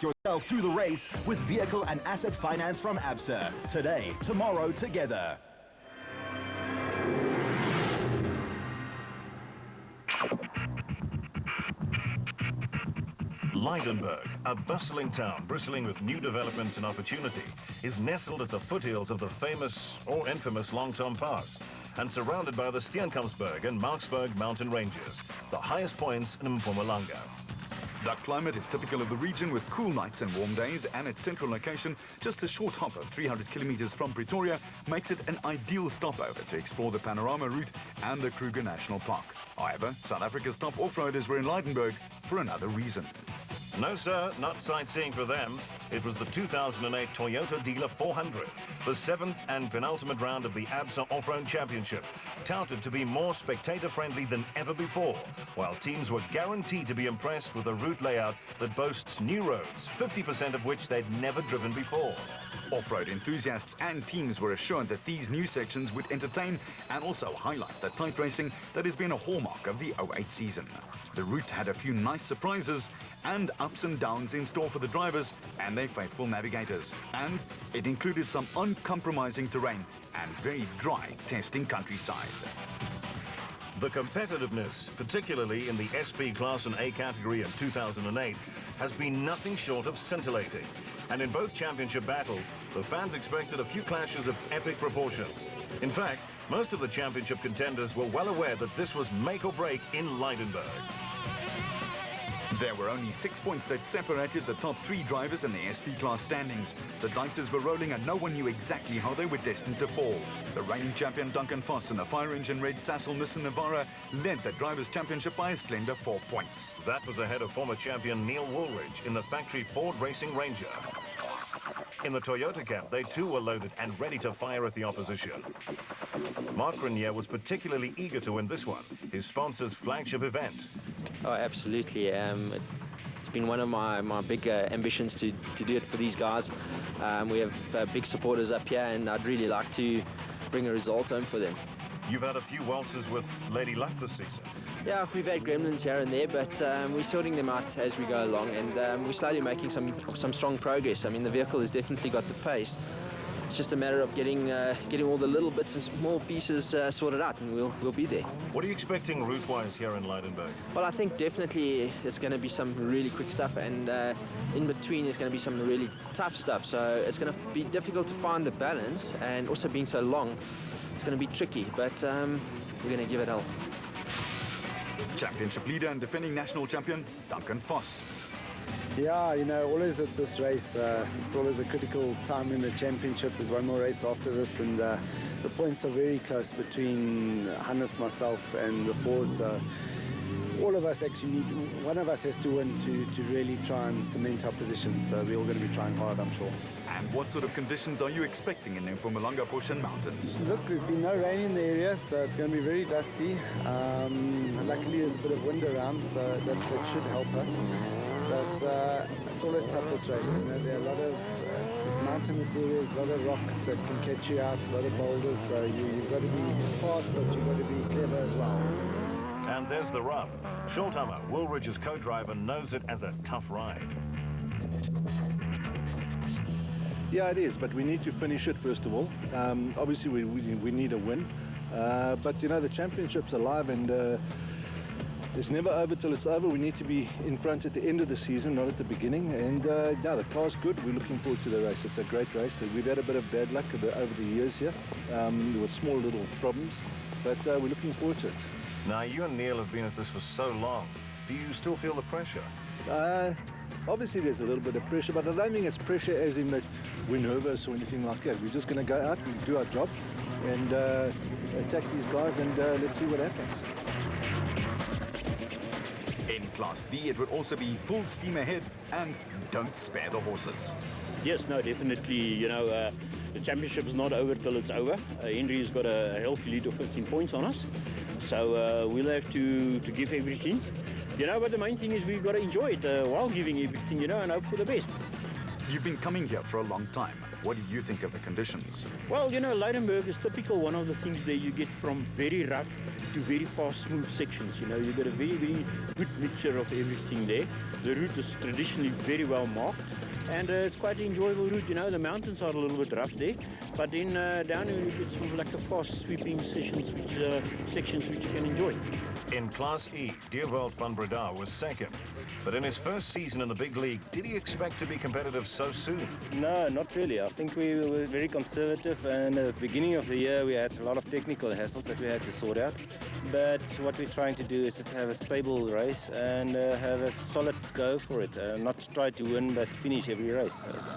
yourself through the race with vehicle and asset finance from Absa. Today, tomorrow, together. Lydenburg, a bustling town bristling with new developments and opportunity, is nestled at the foothills of the famous or infamous Long-Tom Pass and surrounded by the Steenkampsberg and Marksberg mountain ranges, the highest points in Mpumalanga. The climate is typical of the region with cool nights and warm days, and its central location, just a short hop of 300 kilometers from Pretoria, makes it an ideal stopover to explore the Panorama route and the Kruger National Park. However, South Africa's top off-roaders were in Lydenburg for another reason. No, sir, not sightseeing for them. It was the 2008 Toyota Dealer 400, the 7th and penultimate round of the Absa Off-Road Championship, touted to be more spectator-friendly than ever before, while teams were guaranteed to be impressed with a route layout that boasts new roads, 50% of which they'd never driven before. Off-road enthusiasts and teams were assured that these new sections would entertain and also highlight the tight racing that has been a hallmark of the 08 season. The route had a few nice surprises and ups and downs in store for the drivers and their faithful navigators. And it included some uncompromising terrain and very dry testing countryside. The competitiveness, particularly in the SP Class and A category in 2008, has been nothing short of scintillating. And in both championship battles, the fans expected a few clashes of epic proportions. In fact, most of the championship contenders were well aware that this was make or break in Lydenburg. There were only 6 points that separated the top 3 drivers in the SP Class standings. The dices were rolling and no one knew exactly how they were destined to fall. The reigning champion Duncan Foss and the fire engine red Sassel Nissan Navara led the Drivers' Championship by a slender 4 points. That was ahead of former champion Neil Woolridge in the factory Ford Racing Ranger. In the Toyota camp, they too were loaded and ready to fire at the opposition. Mark Grenier was particularly eager to win this one, his sponsor's flagship event. Oh, absolutely. It's been one of my big ambitions to do it for these guys. We have big supporters up here, and I'd really like to bring a result home for them. You've had a few waltzes with Lady Luck this season. Yeah, we've had gremlins here and there, but we're sorting them out as we go along, and we're slowly making some strong progress. I mean, the vehicle has definitely got the pace. It's just a matter of getting all the little bits and small pieces sorted out, and we'll be there. What are you expecting route-wise here in Lydenburg? Well, I think definitely it's going to be some really quick stuff, and in between there's going to be some really tough stuff. So it's going to be difficult to find the balance, and also being so long, it's going to be tricky, but we're going to give it hell. Championship leader and defending national champion Duncan Foss. Yeah, you know, always at this race, it's always a critical time in the championship. There's one more race after this, and the points are very close between Hannes, myself, and the Ford. So all of us actually need, one of us has to win to really try and cement our position. So we're all going to be trying hard, I'm sure. And what sort of conditions are you expecting in the Mpumalanga Bush and Mountains? Look, there's been no rain in the area, so it's going to be very dusty. Luckily, there's a bit of wind around, so that should help us. But it's always tough this race. You know, there are a lot of mountainous areas, a lot of rocks that can catch you out, a lot of boulders. So you've got to be fast, but you've got to be clever as well. And there's the rub. Shorthammer, Woolridge's co-driver, knows it as a tough ride. Yeah, it is, but we need to finish it first of all. Obviously, we need a win. But, you know, the championship's alive, and it's never over till it's over. We need to be in front at the end of the season, not at the beginning. And, yeah, the car's good. We're looking forward to the race. It's a great race. We've had a bit of bad luck over the years here. There were small little problems, but we're looking forward to it. Now, you and Neil have been at this for so long. Do you still feel the pressure? Obviously, there's a little bit of pressure, but I don't think it's pressure as in that we're nervous or anything like that. We're just going to go out and do our job and attack these guys, and let's see what happens. In Class D, it would also be full steam ahead and don't spare the horses. Yes, no, definitely. You know, the championship is not over till it's over. Henry has got a healthy lead of 15 points on us, so we'll have to give everything. You know, but the main thing is we've got to enjoy it while giving everything, you know, and hope for the best. You've been coming here for a long time. What do you think of the conditions? Well, you know, Leidenburg is typical. One of the things there you get from very rough to very fast, smooth sections. You know, you get a very, very good mixture of everything there. The route is traditionally very well marked, and it's quite an enjoyable route. You know, the mountains are a little bit rough there, but then down here you get sort of like a fast sweeping sections which you can enjoy. In Class E, Dierwold van Breda was second. But in his first season in the big league, did he expect to be competitive so soon? No, not really. I think we were very conservative, and at the beginning of the year we had a lot of technical hassles that we had to sort out. But what we're trying to do is to have a stable race and have a solid go for it. Not try to win, but finish every race.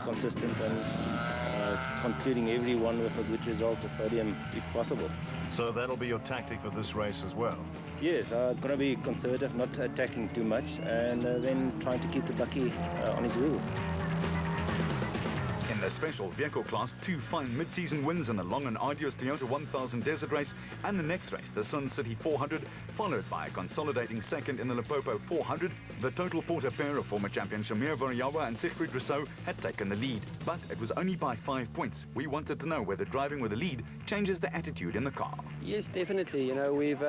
Consistent and concluding every one with a good result, a podium if possible. So that'll be your tactic for this race as well? Yes, going to be conservative, not attacking too much, and then trying to keep the bucky on his wheels. In the special vehicle class, 2 fine mid-season wins in the long and arduous Toyota 1000 Desert Race, and the next race, the Sun City 400, followed by a consolidating second in the Limpopo 400. The total Porter pair of former champion Shamir Variawa and Siegfried Rousseau had taken the lead, but it was only by 5 points. We wanted to know whether driving with a lead changes the attitude in the car. Yes, definitely. You know, we've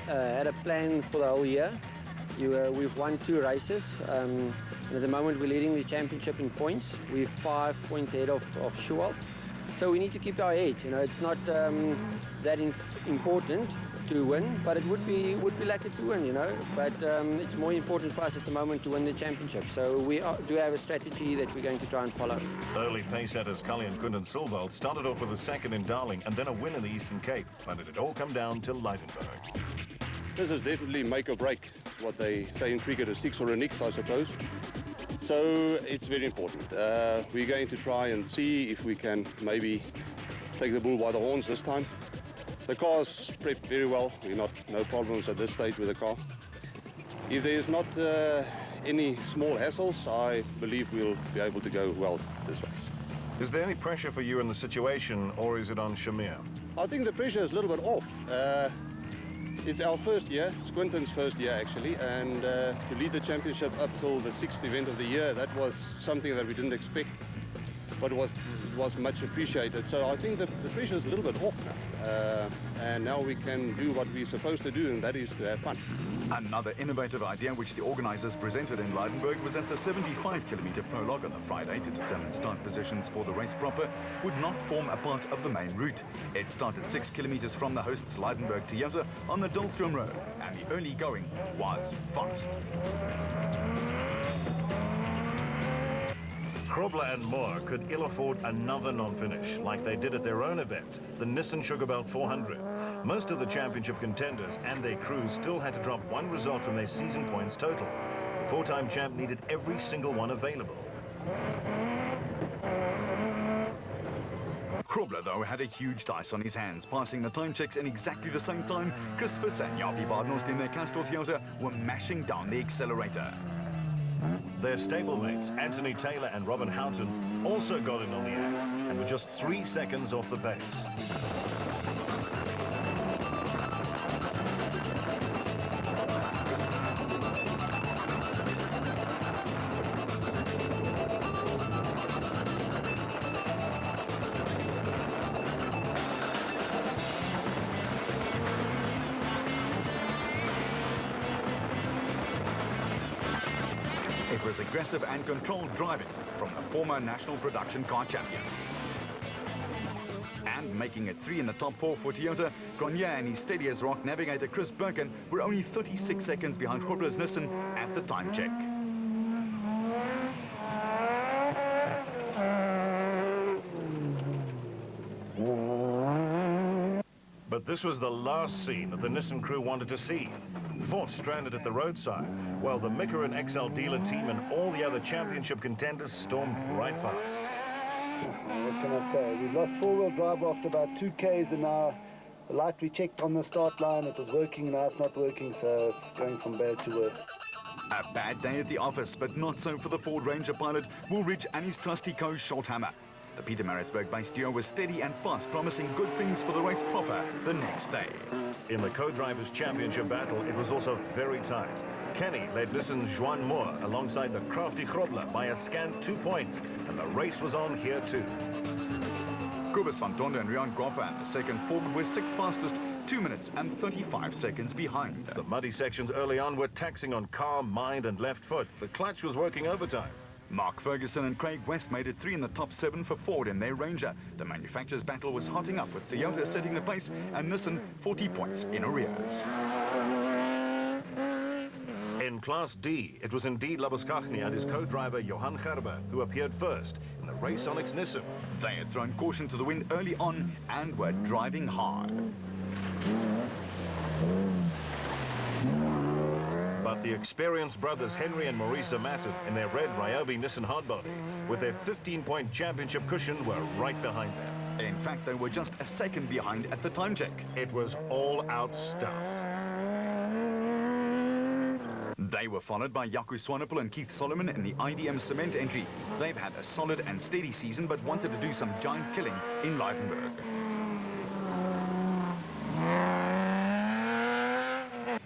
had a plan for the whole year. We've won 2 races. And at the moment we're leading the championship in points. We're 5 points ahead of Schuwald. So we need to keep our edge. You know, it's not that important to win, but it would be lucky to win, you know. But it's more important for us at the moment to win the championship. So we do have a strategy that we're going to try and follow. Early pace setters Cully and Kunden Silveld started off with a second in Darling and then a win in the Eastern Cape, but it had all come down to Leidenburg. This is definitely make or break. What they say in cricket, a 6 or a nix, I suppose. So it's very important. We're going to try and see if we can maybe take the bull by the horns this time. The car's prepped very well. No problems at this stage with the car. If there's not any small hassles, I believe we'll be able to go well this race. Is there any pressure for you in the situation, or is it on Shamir? I think the pressure is a little bit off. It's our first year, it's Quinton's first year actually, and to lead the championship up till the 6th event of the year, that was something that we didn't expect, but it was much appreciated. So I think the pressure is a little bit off now, and now we can do what we're supposed to do, and that is to have fun. Another innovative idea which the organizers presented in Leidenburg was that the 75-kilometer prologue on the Friday to determine start positions for the race proper would not form a part of the main route. It started 6 kilometers from the hosts Leidenburg Toyota on the Dahlstrom Road, and the early going was fast. Krobler and Moore could ill afford another non-finish, like they did at their own event, the Nissan Sugarbelt 400. Most of the championship contenders and their crews still had to drop 1 result from their season points total. The 4-time champ needed every single one available. Krobler, though, had a huge dice on his hands, passing the time checks in exactly the same time. Chris Fiss and Jaapie Badenhorst in their Castor Toyota were mashing down the accelerator. Their stablemates, Anthony Taylor and Robin Houghton, also got in on the act and were just 3 seconds off the pace. It was aggressive and controlled driving from the former national production car champion. And making it 3 in the top 4 for Toyota, Grenier and his steady as rock navigator Chris Birkin were only 36 seconds behind Grobler's Nissan at the time check. But this was the last scene that the Nissan crew wanted to see. 4th stranded at the roadside, while the Mika and XL dealer team and all the other championship contenders stormed right past. What can I say? We've lost 4-wheel drive after about 2 Ks, and now the light we checked on the start line, it was working, now it's not working, so it's going from bad to worse. A bad day at the office, but not so for the Ford Ranger pilot, Woolridge and his trusty coach Shorthammer. The Pietermaritzburg-based duo was steady and fast, promising good things for the race proper the next day. In the co-drivers championship battle, it was also very tight. Kenny led Nissan's Juan Moore alongside the crafty Grobler by a scant 2 points, and the race was on here too. Kobus van Tonder and Rian Guapa, the second forward, were sixth fastest, 2 minutes and 35 seconds behind. The muddy sections early on were taxing on car, mind and left foot. The clutch was working overtime. Mark Ferguson and Craig West made it 3 in the top 7 for Ford in their Ranger. The manufacturers' battle was hotting up, with Toyota setting the pace and Nissan 40 points in arrears. In Class D, it was indeed Labuskaghni and his co-driver Johan Gerber who appeared first in the Race Onyx Nissan. They had thrown caution to the wind early on and were driving hard. But the experienced brothers Henry and Maurice mattered in their red Ryobi Nissan hardbody. With their 15-point championship cushion were right behind them. In fact, they were just a second behind at the time check. It was all-out stuff. They were followed by Jaco Swanepoel and Keith Solomon in the IDM Cement entry. They've had a solid and steady season, but wanted to do some giant killing in Leidenburg.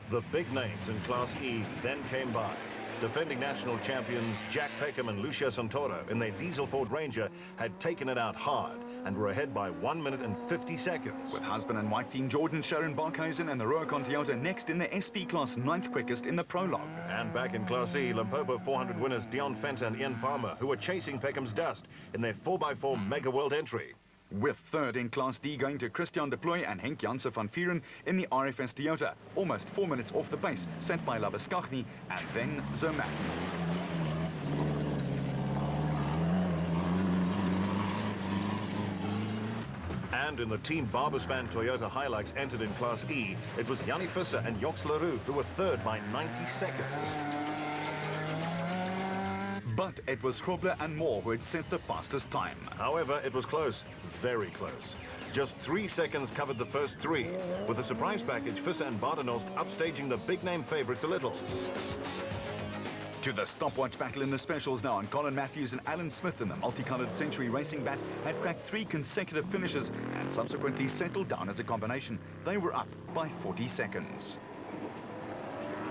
The big names in Class E then came by. Defending national champions Jack Peckham and Lucia Santoro in their diesel Ford Ranger had taken it out hard and were ahead by 1 minute and 50 seconds. With husband and wife team Jordan Sharon Barkhuizen and the Rubicon Toyota next in the SP class, 9th quickest in the prologue. And back in Class E, Limpopo 400 winners Dion Fenter and Ian Palmer, who were chasing Peckham's dust in their 4x4 Mega World entry. With third in Class D going to Christian de Plooy and Henk Janssen van Vieren in the RFS Toyota, almost 4 minutes off the pace, set by Labuskaghni and then Zermatt. And in the Team Barbaspan Toyota Hilux entered in Class E, it was Yanni Visser and Joks Leroux who were third by 90 seconds. But it was Grobler and Moore who had set the fastest time. However, it was close, very close. Just 3 seconds covered the first 3, with the surprise package Visser and Badenhorst upstaging the big-name favourites a little. To the stopwatch battle in the specials now, and Colin Matthews and Alan Smith in the multicoloured Century Racing Bat had cracked 3 consecutive finishes and subsequently settled down as a combination. They were up by 40 seconds.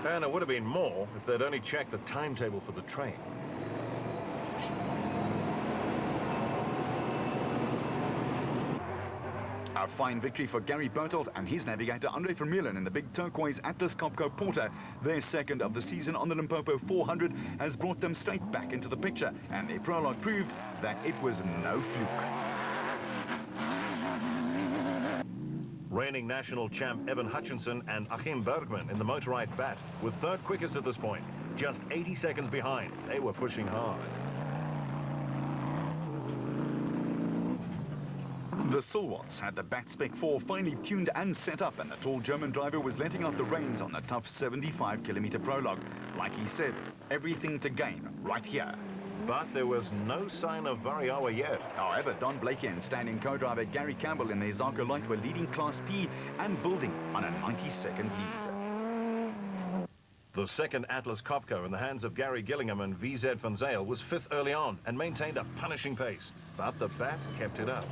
And it would have been more if they'd only checked the timetable for the train. A fine victory for Gary Bertolt and his navigator Andre Vermeulen in the big turquoise Atlas Copco Porter. Their second of the season on the Limpopo 400 has brought them straight back into the picture, and their prologue proved that it was no fluke. Reigning national champ Evan Hutchinson and Achim Bergman in the Motorite Bat were third quickest at this point, just 80 seconds behind. They were pushing hard. The Sulwats had the Bat Spec 4 finely tuned and set up, and the tall German driver was letting out the reins on the tough 75-kilometer prologue. Like he said, everything to gain right here. But there was no sign of Variawa yet. However, Don Blakey and standing co-driver Gary Campbell in their Zarko Light were leading Class P and building on a 90-second lead. The second Atlas Copco in the hands of Gary Gillingham and VZ van Zyl was 5th early on and maintained a punishing pace. But the Bat kept it up.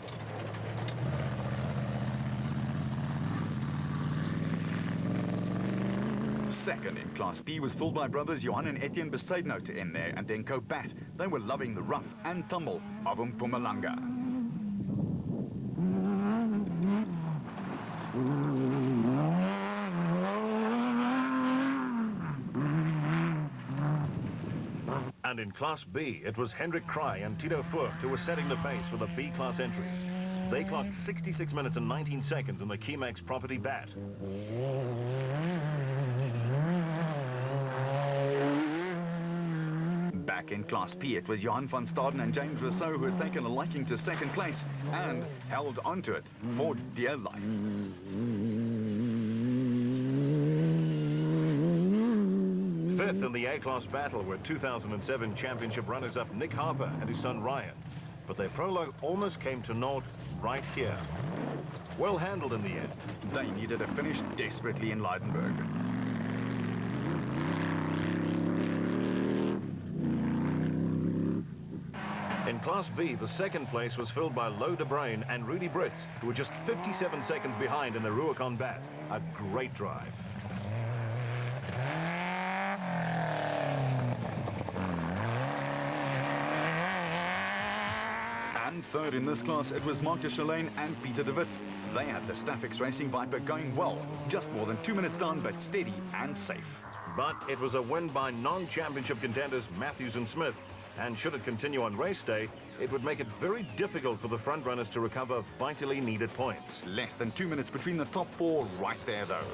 Second in Class B was filled by brothers Johan and Etienne Besaidnout in there, and then Co-Bat. They were loving the rough and tumble of Mpumalanga. And in Class B, it was Hendrik Kraai and Tito Voigt who were setting the pace for the B-class entries. They clocked 66 minutes and 19 seconds in the Keymax Property Bat. Back in Class P, it was Johan van Staden and James Rousseau who had taken a liking to second place and held onto it for dear life. Fifth in the A-class battle were 2007 championship runners-up Nick Harper and his son Ryan. But their prologue almost came to naught right here. Well handled in the end. They needed a finish desperately in Leidenburg. In Class B, the second place was filled by Lo de Bruin and Rudy Brits, who were just 57 seconds behind in the Rubicon Bat. A great drive. And third in this class, it was Mark de Chalane and Peter de Wit. They had the Staffix Racing Viper going well, just more than 2 minutes down, but steady and safe. But it was a win by non-championship contenders Matthews and Smith. And should it continue on race day, it would make it very difficult for the front runners to recover vitally needed points. Less than 2 minutes between the top four right there, though.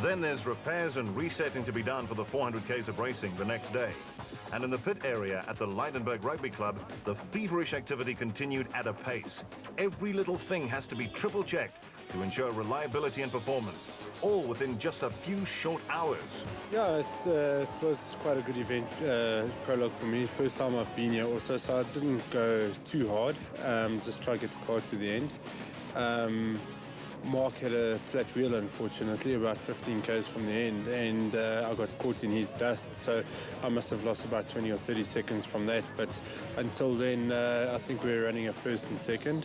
Then there's repairs and resetting to be done for the 400 Ks of racing the next day. And in the pit area at the Leidenburg Rugby Club, the feverish activity continued at a pace. Every little thing has to be triple-checked to ensure reliability and performance, all within just a few short hours. Yeah, it was quite a good event, prologue for me. First time I've been here also, so I didn't go too hard, just try to get the car to the end. Mark had a flat wheel, unfortunately, about 15 k's from the end, and I got caught in his dust, so I must have lost about 20 or 30 seconds from that. But until then, I think we were running a first and second,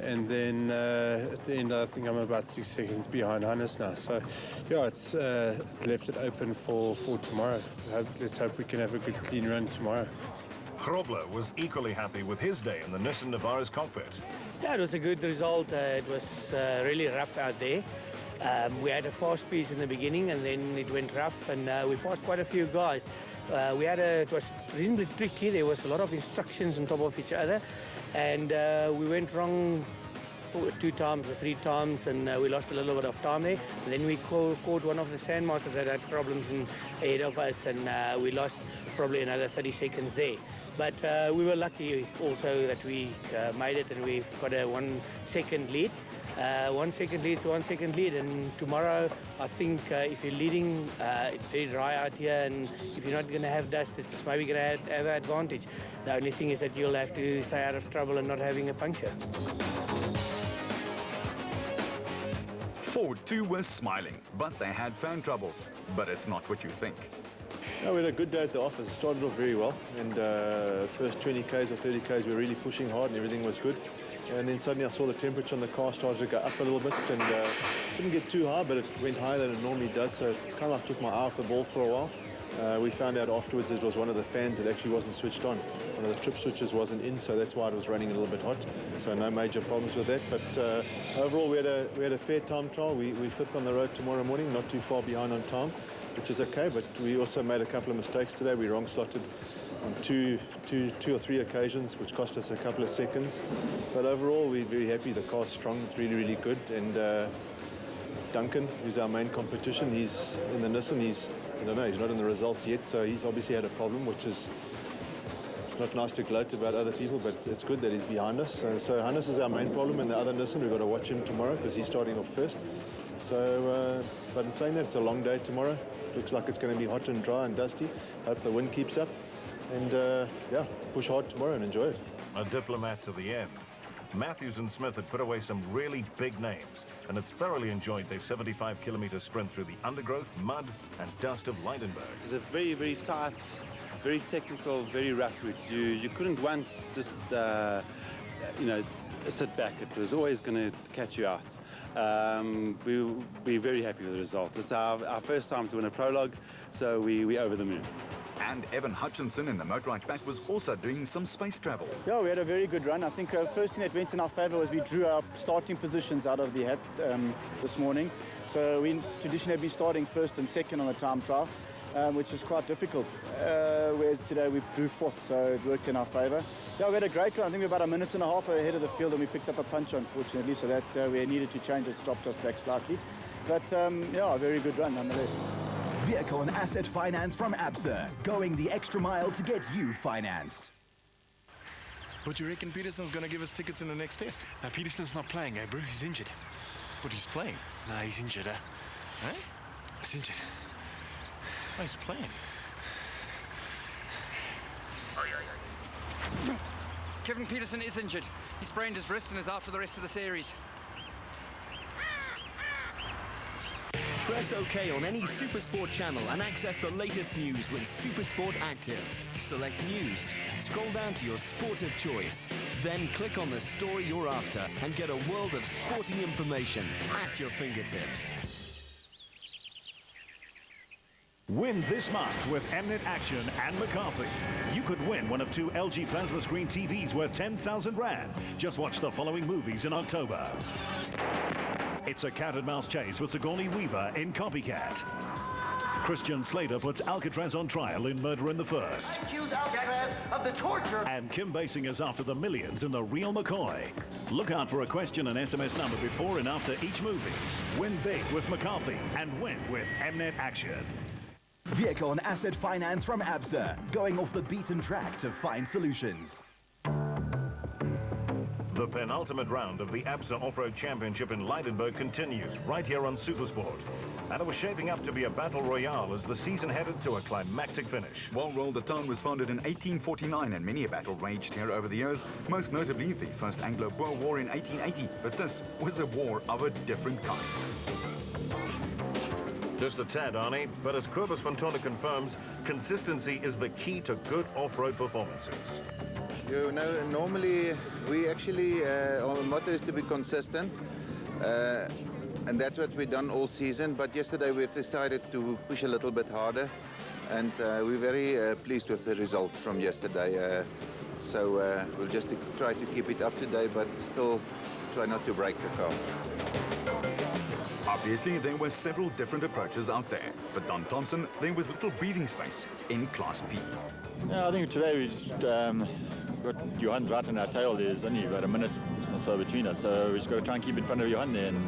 and then at the end, I think I'm about 6 seconds behind Hannes now. So, yeah, it's left it open for tomorrow. Let's hope we can have a good, clean run tomorrow. Grobler was equally happy with his day in the Nissan Navara's cockpit. Yeah, it was a good result. It was really rough out there. We had a fast piece in the beginning, and then it went rough, and we passed quite a few guys. It was reasonably tricky. There was a lot of instructions on top of each other, and we went wrong 2 times or 3 times, and we lost a little bit of time there. And then we caught one of the Sandmasters that had problems ahead of us, and we lost probably another 30 seconds there. But we were lucky also that we made it, and we've got a 1 second lead. 1 second lead to 1 second lead, and tomorrow I think if you're leading, it's very dry out here, and if you're not going to have dust, it's maybe going to have an advantage. The only thing is that you'll have to stay out of trouble and not having a puncture. Ford too was smiling, but they had fan troubles. But it's not what you think. No, we had a good day at the office. It started off very well, and first 20 k's or 30 k's we were really pushing hard and everything was good. And then suddenly I saw the temperature on the car started to go up a little bit, and didn't get too high, but it went higher than it normally does, so it kind of took my eye off the ball for a while. We found out afterwards it was one of the fans that actually wasn't switched on. One of the trip switches wasn't in, so that's why it was running a little bit hot. So no major problems with that. But overall, we had a fair time trial. We flipped on the road tomorrow morning, not too far behind on time, which is okay. But we also made a couple of mistakes today. We wrong slotted on two or three occasions, which cost us a couple of seconds. But overall, we're very happy. The car's strong. It's really, really good. And Duncan, who's our main competition, he's in the Nissan. I don't know, he's not in the results yet, so he's obviously had a problem, which is not nice to gloat about other people, but it's good that he's behind us. So Hannes is our main problem, and the other Nissan, we've got to watch him tomorrow because he's starting off first. So, but in saying that, it's a long day tomorrow. Looks like it's going to be hot and dry and dusty. Hope the wind keeps up. And yeah, push hard tomorrow and enjoy it. A diplomat to the end. Matthews and Smith had put away some really big names and had thoroughly enjoyed their 75-kilometre sprint through the undergrowth, mud and dust of Leidenburg. It's a very, very tight, very technical, very rough route. You couldn't once just, you know, sit back. It was always going to catch you out. We're very happy with the result. It's our first time to win a prologue, so we over the moon. And Evan Hutchinson in the motorbike pack was also doing some space travel. Yeah, we had a very good run. I think first thing that went in our favour was we drew our starting positions out of the hat this morning. So we traditionally have been starting first and second on the time trial, which is quite difficult. Whereas today we drew fourth, so it worked in our favour. Yeah, we had a great run. I think we were about a minute and a half ahead of the field, and we picked up a punch, unfortunately, so that we needed to change it, stopped us back slightly. But yeah, a very good run nonetheless. Vehicle and asset finance from ABSA, going the extra mile to get you financed. But you reckon Peterson's going to give us tickets in the next test? No, Peterson's not playing, bro. He's injured. But he's playing? No, he's injured, Huh? He's injured. Oh, he's playing. Kevin Peterson is injured. He sprained his wrist and is out for the rest of the series. Press OK on any SuperSport channel and access the latest news with SuperSport Active. Select News, scroll down to your sport of choice, then click on the story you're after and get a world of sporting information at your fingertips. Win this month with Mnet Action and McCarthy. You could win one of 2 LG plasma screen TVs worth 10,000 rand. Just watch the following movies in October. It's a cat and mouse chase with Sigourney Weaver in Copycat. Christian Slater puts Alcatraz on trial in Murder in the First. Accuse Alcatraz of the torture. And Kim Basinger is after the millions in The Real McCoy. Look out for a question and SMS number before and after each movie. Win big with McCarthy and win with Mnet Action. Vehicle and asset finance from ABSA. Going off the beaten track to find solutions. The penultimate round of the ABSA Off-Road Championship in Leidenburg continues right here on Supersport. And it was shaping up to be a battle royale as the season headed to a climactic finish. Well, the town was founded in 1849 and many a battle raged here over the years, most notably the First Anglo-Boer War in 1880. But this was a war of a different kind. Just a tad, Arnie, but as Kobus van Tonne confirms, consistency is the key to good off-road performances. You know, normally we actually, our motto is to be consistent, and that's what we've done all season, but yesterday we've decided to push a little bit harder, and we're very pleased with the result from yesterday. So we'll just try to keep it up today, but still try not to break the car. Obviously, there were several different approaches out there. For Don Thompson, there was little breathing space in Class P. Yeah, I think today we just got Johan's right on our tail. There's only about a minute or so between us, so we just got to try and keep in front of Johan there and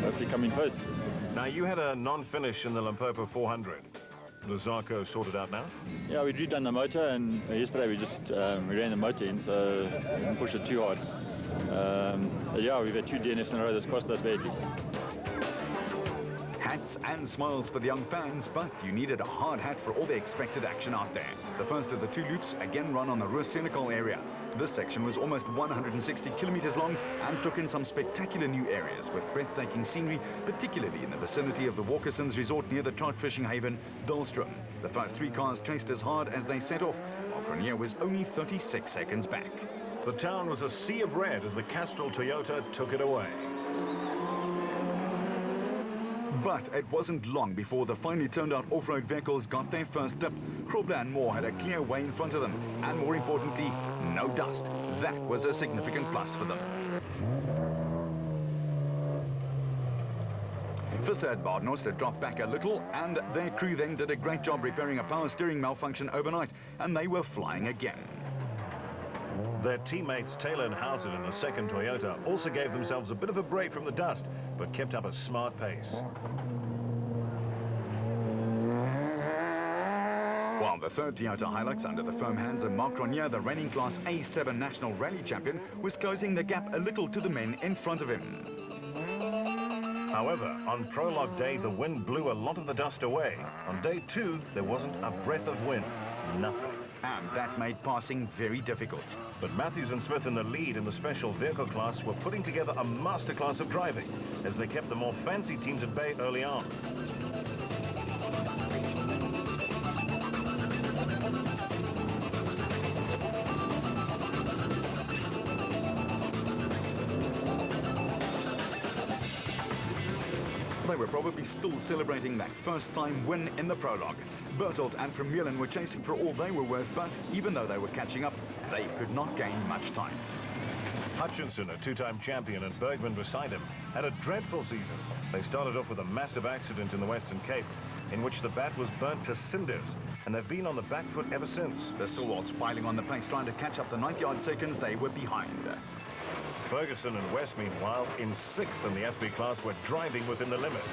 hopefully come in first. Now, you had a non-finish in the Limpopo 400. The Zarco sorted out now? Yeah, we'd redone the motor, and yesterday we just we ran the motor in, so we didn't push it too hard. Yeah, we've had 2 DNFs in a row that's cost us badly. Hats and smiles for the young fans, but you needed a hard hat for all the expected action out there. The first of the 2 loops again run on the Rus-Senekal area. This section was almost 160 kilometers long and took in some spectacular new areas with breathtaking scenery, particularly in the vicinity of the Walkersons resort near the trout fishing haven, Dahlstrom. The first 3 cars chased as hard as they set off, while Grenier was only 36 seconds back. The town was a sea of red as the Castrol Toyota took it away. But it wasn't long before the finely turned out off-road vehicles got their first dip. Krobler and Moore had a clear way in front of them, and more importantly, no dust. That was a significant plus for them. Visser at Badenhorst had dropped back a little, and their crew then did a great job repairing a power steering malfunction overnight, and they were flying again. Their teammates Taylor and Houghton in the second Toyota also gave themselves a bit of a break from the dust, but kept up a smart pace. While the third Toyota Hilux, under the firm hands of Marc Grenier, the reigning Class A7 National Rally Champion, was closing the gap a little to the men in front of him. However, on prologue day, the wind blew a lot of the dust away. On day 2, there wasn't a breath of wind. Nothing. And that made passing very difficult. But Matthews and Smith in the lead in the special vehicle class were putting together a masterclass of driving as they kept the more fancy teams at bay early on. They were probably still celebrating that first-time win in the prologue. Bertolt and Vermeulen were chasing for all they were worth, but even though they were catching up, they could not gain much time. Hutchinson, a 2-time champion, and Bergman beside him, had a dreadful season. They started off with a massive accident in the Western Cape, in which the bat was burnt to cinders, and they've been on the back foot ever since. The Silwards piling on the pace, trying to catch up the 90-odd seconds they were behind. Ferguson and West, meanwhile, in 6th in the SB class, were driving within the limits.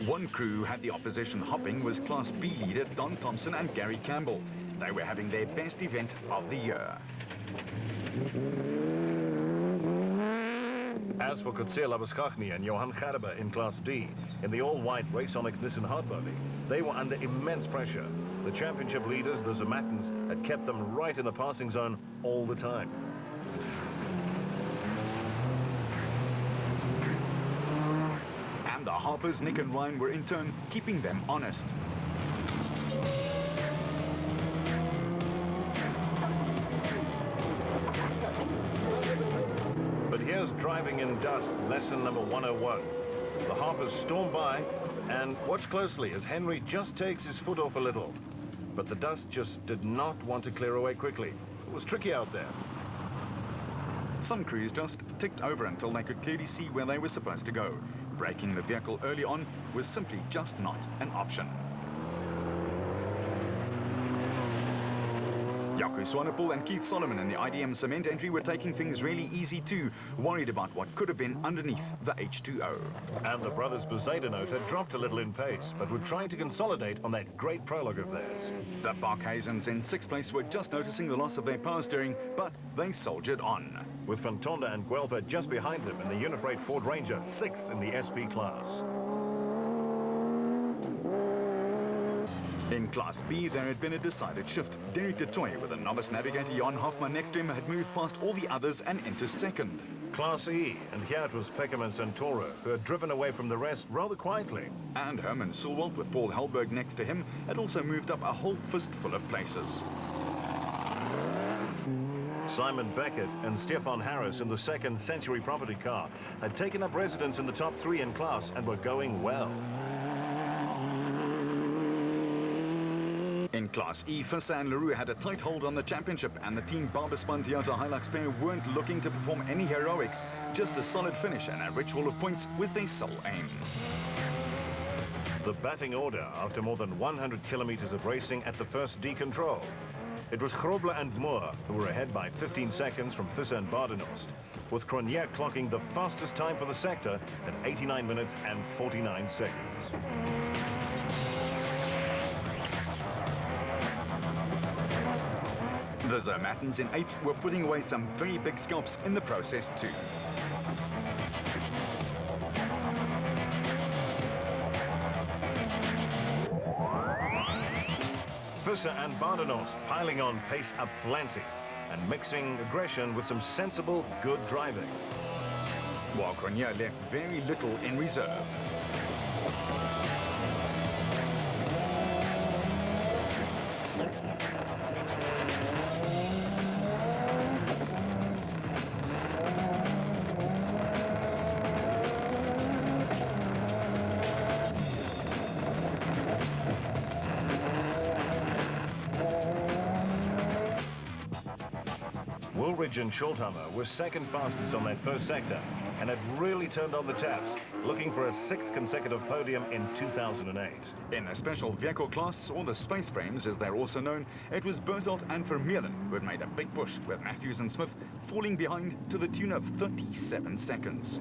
One crew had the opposition hopping was Class B leader Don Thompson and Gary Campbell. They were having their best event of the year. As for Coetzee Labuschagne and Johan Gerber in Class D, in the all-white Raconic Nissan hardbody, they were under immense pressure. The championship leaders, the Zermattens, had kept them right in the passing zone all the time. And the Harpers, Nick and Ryan, were in turn keeping them honest. driving in dust, lesson number 101. The Harpers storm by, and watch closely as Henry just takes his foot off a little. But the dust just did not want to clear away quickly. It was tricky out there. Some crews just ticked over until they could clearly see where they were supposed to go. Braking the vehicle early on was simply just not an option. Jaco Swanepoel and Keith Solomon in the IDM cement entry were taking things really easy too, worried about what could have been underneath the H2O. And the brothers Bezuidenhout had dropped a little in pace, but were trying to consolidate on that great prologue of theirs. The Barkhazens in 6th place were just noticing the loss of their power steering, but they soldiered on. With Van Tonda and Guelpha just behind them in the Unifreight Ford Ranger, 6th in the SP class. In Class B, there had been a decided shift. Derek de Toy, with a novice navigator Jan Hoffman next to him, had moved past all the others and into 2nd. Class E, and here it was Peckham and Santoro, who had driven away from the rest rather quietly. And Herman Sulwald, with Paul Hellberg next to him, had also moved up a whole fistful of places. Simon Beckett and Stefan Harris in the 2nd Century Property car had taken up residence in the top 3 in class and were going well. In Class E, Visser and Leroux had a tight hold on the championship, and the Team Barbespan Toyota Hilux pair weren't looking to perform any heroics. Just a solid finish and a rich haul of points was their sole aim. The batting order after more than 100 kilometers of racing at the first D control. It was Grobler and Moore who were ahead by 15 seconds from Visser and Badenhorst, with Cronje clocking the fastest time for the sector at 89 minutes and 49 seconds. The Zermattens in 8th were putting away some very big scalps in the process too. Visser and Badenhorst piling on pace aplenty and mixing aggression with some sensible, good driving. While Cronje left very little in reserve. Woolridge and Schulthammer were 2nd fastest on that first sector and had really turned on the taps, looking for a 6th consecutive podium in 2008. In the special vehicle class, or the space frames as they're also known, it was Bertelt and Vermeulen who had made a big push, with Matthews and Smith falling behind to the tune of 37 seconds.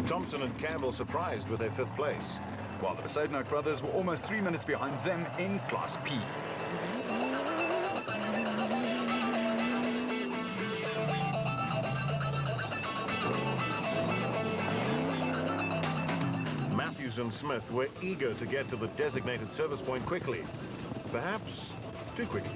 Thompson and Campbell surprised with their 5th place, while the Bezuidenhout brothers were almost 3 minutes behind them in Class P. Matthews and Smith were eager to get to the designated service point quickly, perhaps too quickly.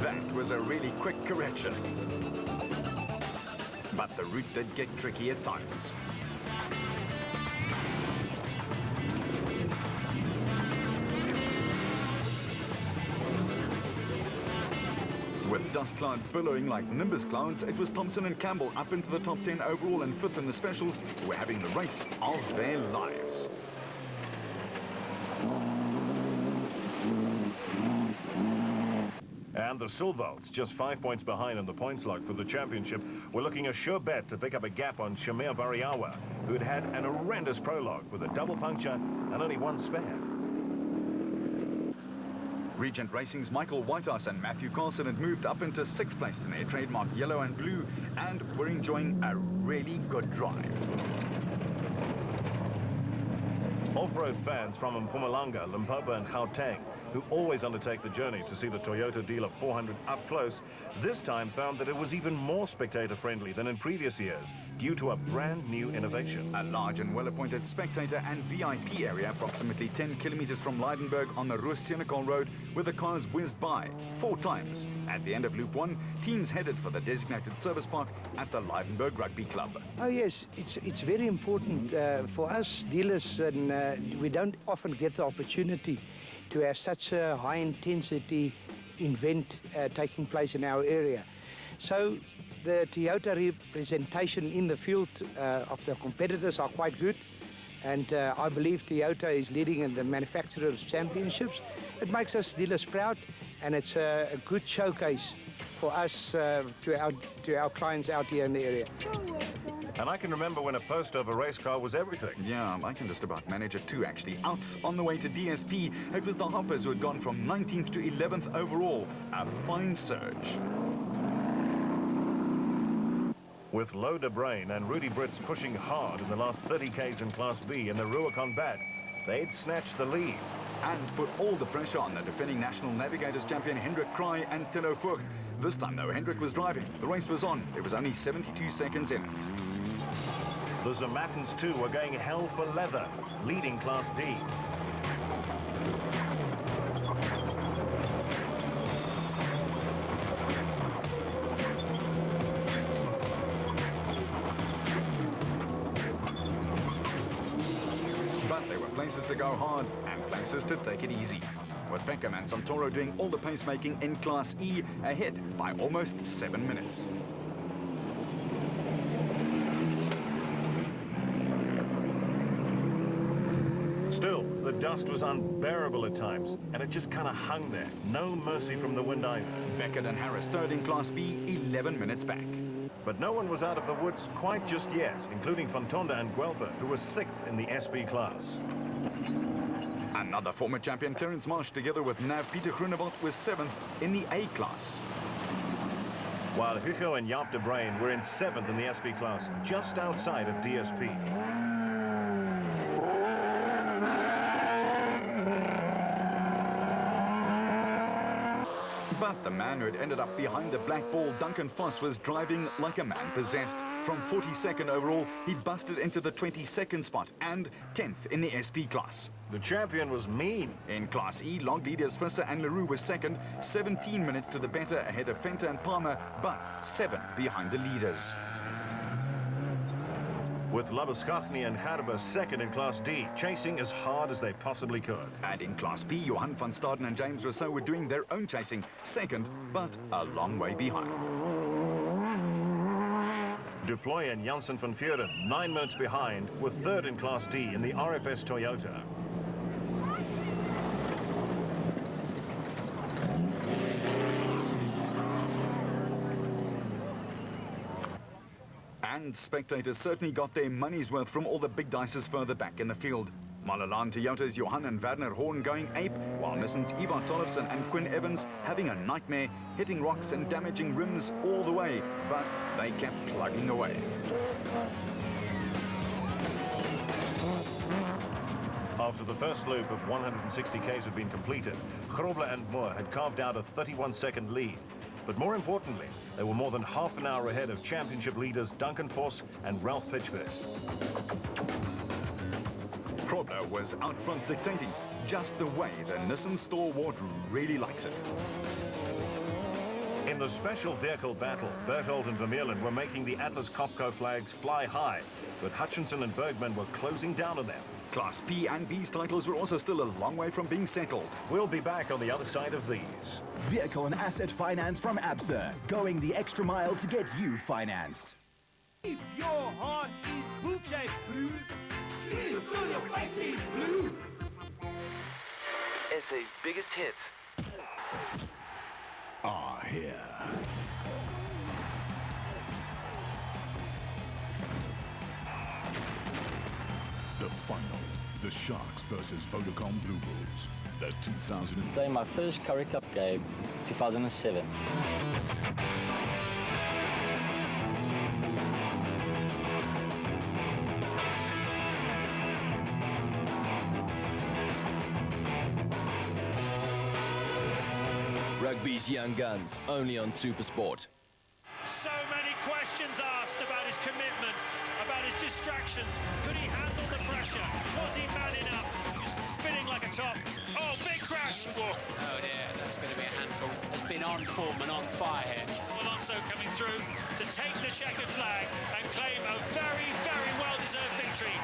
That was a really quick correction. But the route did get tricky at times. With dust clouds billowing like nimbus clouds, it was Thompson and Campbell up into the top 10 overall and 5th in the specials, who were having the race of their lives. And the Sulwalds, just 5 points behind in the points log for the championship, were looking a sure bet to pick up a gap on Shamir Variawa, who had had an horrendous prologue with a double puncture and only 1 spare. Regent Racing's Michael Whitehouse and Matthew Carlson had moved up into 6th place in their trademark yellow and blue and were enjoying a really good drive. Off-road fans from Mpumalanga, Limpopo and Gauteng, who always undertake the journey to see the Toyota Dealer 400 up close, this time found that it was even more spectator-friendly than in previous years, due to a brand new innovation. A large and well-appointed spectator and VIP area approximately 10 kilometers from Leidenburg on the Roos-Senekal Road, where the cars whizzed by 4 times. At the end of Loop 1, teams headed for the designated service park at the Leidenburg Rugby Club. Oh yes, it's very important for us dealers, and we don't often get the opportunity to have such a high-intensity event taking place in our area. So the Toyota representation in the field of the competitors are quite good, and I believe Toyota is leading in the manufacturers' championships. It makes us dealers proud, and it's a good showcase for us to our clients out here in the area. And I can remember when a post of a race car was everything. Yeah, I can just about manage it too, actually. Out on the way to DSP, it was the Hoppers who had gone from 19th to 11th overall. A fine surge. With Lo de Brain and Rudy Brits pushing hard in the last 30 Ks in Class B in the Rubicon Bat, they'd snatched the lead. And put all the pressure on the defending National Navigators champion Hendrik Kraai and Tilo Vogt. This time, though, Hendrik was driving. The race was on. There was only 72 seconds in. The Zermattens, too, were going hell for leather, leading Class D. But there were places to go hard and places to take it easy. With Peckham and Santoro doing all the pacemaking in Class E, ahead by almost 7 minutes. Still, the dust was unbearable at times, and it just kind of hung there. No mercy from the wind either. Beckett and Harris third in Class B, 11 minutes back. But no one was out of the woods quite just yet, including Fontonda and Guelpher, who were 6th in the SB class. Another former champion, Terence Marsh, together with Nav Peter Groenewald, was 7th in the A class. While Hugo and Jaap de Bruin were in 7th in the SB class, just outside of DSP. But the man who had ended up behind the black ball, Duncan Foss, was driving like a man possessed. From 42nd overall, he busted into the 22nd spot and 10th in the SP class. The champion was mean. In Class E, log leaders Visser and Leroux was second, 17 minutes to the better ahead of Fenter and Palmer, but 7 behind the leaders. With Labuschagne and Gerber second in Class D, chasing as hard as they possibly could. And in Class B, Johan van Staden and James Rousseau were doing their own chasing, second, but a long way behind. Duploy and Janssen van Vuren 9 minutes behind, were third in Class D in the RFS Toyota. And spectators certainly got their money's worth from all the big dices further back in the field. Malalan Toyota's Johan and Werner Horn going ape, while Nissan's Ivar Tollefson and Quinn Evans having a nightmare, hitting rocks and damaging rims all the way, but they kept plugging away. After the first loop of 160 Ks had been completed, Grobler and Moore had carved out a 31-second lead. But more importantly, they were more than half an hour ahead of championship leaders Duncan Voss and Ralph Pitchford. Grobler was out front dictating, just the way the Nissan stalwart really likes it. In the special vehicle battle, Berthold and Vermeulen were making the Atlas Copco flags fly high, but Hutchinson and Bergman were closing down on them. Class P and B's titles were also still a long way from being settled. We'll be back on the other side of these. Vehicle and asset finance from ABSA, going the extra mile to get you financed. If your heart is boot-shaped blue, scream till your face is blue. SA's biggest hits are here. The final, the Sharks versus Vodacom Blue Bulls. The 2000... Playing my first Currie Cup game, 2007. Rugby's Young Guns, only on SuperSport. So many questions asked about his commitment, about his distractions. Could he handle the pressure? Was he man enough? Just spinning like a top. Oh, big crash! Whoa. Oh dear, that's going to be a handful. Has been on form and on fire here. Alonso coming through to take the checkered flag and claim a very, very well-deserved victory.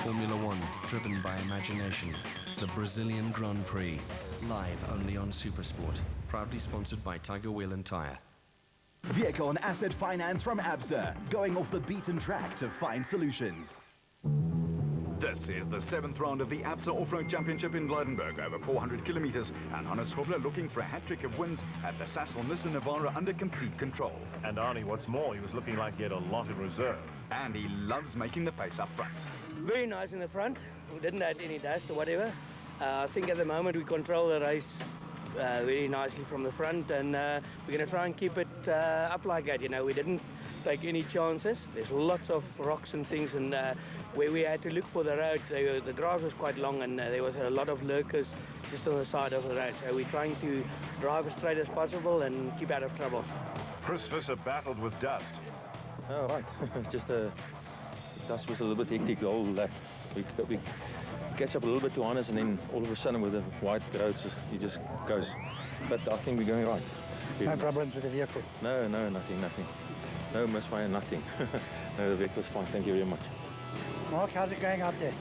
Formula One, driven by imagination. The Brazilian Grand Prix, live only on SuperSport. Proudly sponsored by Tiger Wheel and Tyre. Vehicle and asset finance from ABSA, going off the beaten track to find solutions. This is the 7th round of the ABSA Off-Road Championship in Blydenburg, over 400 kilometers, and Hannes Hobler looking for a hat-trick of wins at the Sasol Nissan Navara under complete control. And Arnie, what's more, he was looking like he had a lot in reserve. And he loves making the pace up front. Very nice in the front. We didn't have any dust or whatever. I think at the moment we control the race very nicely from the front, and we're going to try and keep it up like that. You know, we didn't take any chances. There's lots of rocks and things, and where we had to look for the road, the drive was quite long, and there was a lot of lurkers just on the side of the road. So we're trying to drive as straight as possible and keep out of trouble. Chris Visser battled with dust. Oh, right. Just the dust was a little bit hectic. The whole we catch up a little bit to Hannes, and then all of a sudden with the white roads, he just goes. But I think we're going right. No problems with the vehicle? No, nothing. No misfire, nothing. No, the vehicle's fine. Thank you very much. Mark, how's it going out there?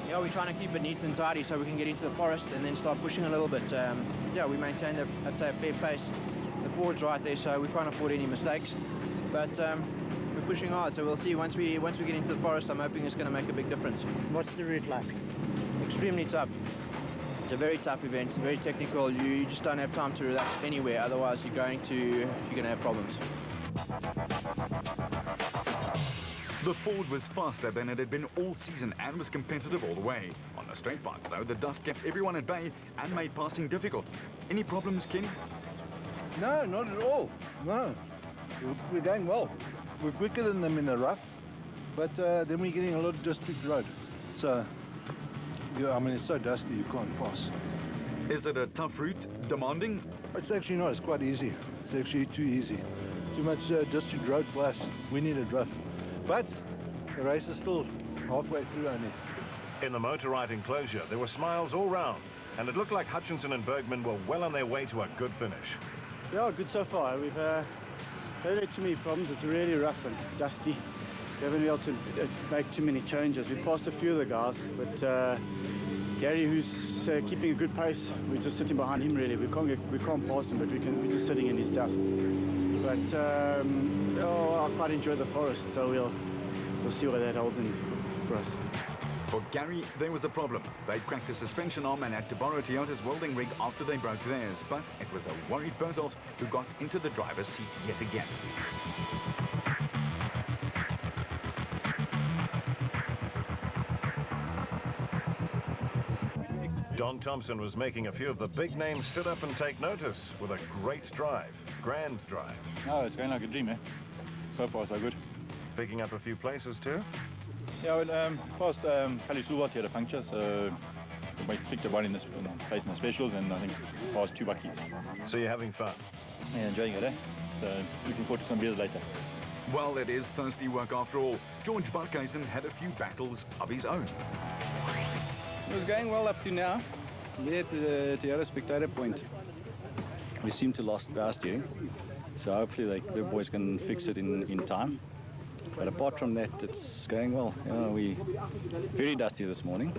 Yeah, we're trying to keep it neat and tidy so we can get into the forest and then start pushing a little bit. Yeah, we maintain, I'd say, a fair pace. The board's right there, so we can't afford any mistakes. But we're pushing hard, so we'll see. Once we get into the forest, I'm hoping it's going to make a big difference. What's the route like? Extremely tough. It's a very tough event, very technical. You just don't have time to relax anywhere, otherwise you're going to have problems. The Ford was faster than it had been all season and was competitive all the way. On the straight parts, though, the dust kept everyone at bay and made passing difficult. Any problems, Kenny? No, not at all. No. We're going well. We're quicker than them in the rough, but then we're getting a lot of district road. So, I mean, it's so dusty you can't pass. Is it a tough route, demanding? It's actually not. It's quite easy. It's actually too easy. Too much district road for us. We need a rough. But the race is still halfway through only. In the Motorrad enclosure, there were smiles all round, and it looked like Hutchinson and Bergman were well on their way to a good finish. Yeah, good so far. We've haven't had too many problems. It's really rough and dusty. We haven't been able to make too many changes. We've passed a few of the guys, but Gary, who's keeping a good pace, we're just sitting behind him really. We can't pass him, but we're just sitting in his dust. But I quite enjoy the forest, so we'll see what that holds in for us. For Gary, there was a problem. They cracked the suspension arm and had to borrow Toyota's welding rig after they broke theirs. But it was a worried Bertelt who got into the driver's seat yet again. Don Thompson was making a few of the big names sit up and take notice with a great drive, grand drive. No, it's going like a dream, eh? So far, so good. Picking up a few places too? Yeah, well, first, Kali Suvat had a puncture, so we picked up one in the place in the specials, and I think passed 2 buckies. So you're having fun? Yeah, enjoying it, eh? So looking forward to some beers later. Well, it is thirsty work after all. George Barkhuizen had a few battles of his own. It was going well up to now. We're at the Toyota Spectator Point. We seem to lost power steering, so hopefully the boys can fix it in time. But apart from that, it's going well. You know, we very dusty this morning.